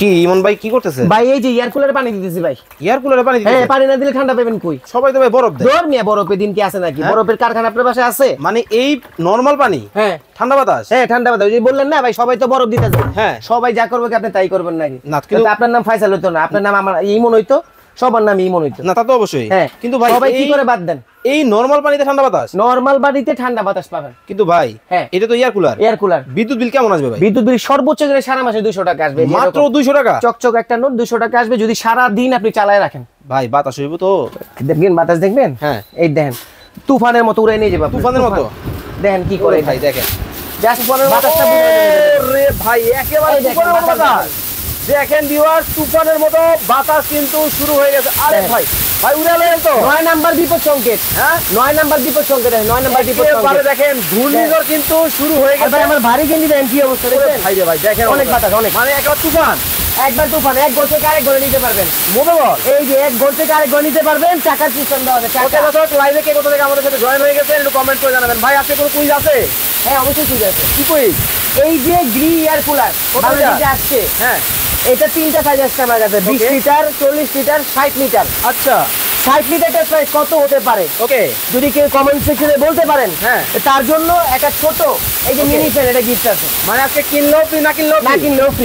কি ইমন ভাই কি করতেছে? ভাই এই যে এয়ার কুলারে পানি দিতেছি ভাই। এয়ার কুলারে পানি দিতেছে? হ্যাঁ, পানি না দিলে ঠান্ডা পাবেন কই? সবাই তো ভাই বরফ দেয়। দর মিয়া বরফের দিন কি আছে নাকি? বরফের কারখানা আপনার পাশে আছে? মানে এই নরমাল পানি? হ্যাঁ। ঠান্ডা বাতাস? হ্যাঁ, ঠান্ডা বাতাস। ওই যে বললেন না ভাই সবাই তো বরফ দিতেছে। হ্যাঁ। সবাই যা করবে কি আপনি তাই করবেন নাকি? না, কিন্তু আপনার নাম ফাইসাল হইতো না, আপনার নাম আমার ইমন হইতো, সবার নাম ইমন হইতো। না তা তো অবশ্যই। হ্যাঁ, কিন্তু ভাই সবাই কি করে বাদ দেন? এই নরমাল পানিতে ঠান্ডা বাতাস? নরমাল বাড়িতে ঠান্ডা বাতাস পাবেন। কিন্তু ভাই হ্যাঁ, এটা তো এয়ার কুলার। Air cooler. বিদ্যুৎ বিল কেমন আসবে ভাই? বিদ্যুৎ বিল সর্বোচ্চ গেলে সারা মাসে 200 টাকা আসবে। মাত্র 200 টাকা? চকচক একটা নোট 200 টাকা আসবে যদি সারা দিন আপনি চালায় রাখেন। ভাই বাতাস হইব তো? দেখবেন বাতাস দেখবেন। হ্যাঁ, এই দেখেন তুফানের মতো উড়ে নিয়ে যাবে। তুফানের মতো? দেখেন কি করে ভাই দেখেন জাস্ট বাতাসটা রে ভাই একেবারে তুফানের মতো বাতাস। দেখেন ভিউয়ার্স তুফানের মতো বাতাস কিন্তু শুরু হয়ে গেছে। আরে ভাই ভাই উড়ে এলেন তো। 9 নাম্বার বিপদ সংকেত। হ্যাঁ, 9 নাম্বার বিপদ সংকেত। 9 নাম্বার বিপদ সংকেত। একেবারে দেখেন ঘূর্ণিঝড় কিন্তু শুরু হয়ে গেছে। ভাই আমার ভারী গেঞ্জি দেন কি অবস্থা দেখেন? ভাই রে ভাই দেখেন অনেক বাতাস, অনেক। মানে একবার তুফান। একবার তুফান, এক ঘর থেকে আরেক ঘরে নিতে পারবেন। মোবাইল এই যে এক ঘর থেকে আরেক ঘর নিতে পারবেন, চাকার সিস্টেম দেওয়া আছে। ওকে দর্শক, লাইভে কে কোথা থেকে আমাদের সাথে জয়েন হয়ে গেছে একটু কমেন্ট করে জানাবেন। ভাই আজকে কোনো কুইজ আছে? হ্যাঁ, অবশ্যই ঠিক আছে। কি কুইজ? এই যে গ্রি এয়ার কুলার বাংলাদেশে আসছে, হ্যাঁ, এটা 3টা সাইজ আসছে আমার কাছে। 20 লিটার, 40 লিটার, 60 লিটার। আচ্ছা 60 লিটারটার প্রাইস কত হতে পারে ওকে, যদি কেউ কমেন্ট সেকশনে বলতে পারেন, হ্যাঁ, তার জন্য একটা ছোট এই যে মিনি ফ্যান, এটা গিফট আছে। মানে আজকে কিনলেও ফ্রি, না কিনলেও না কিনলেও ফ্রি।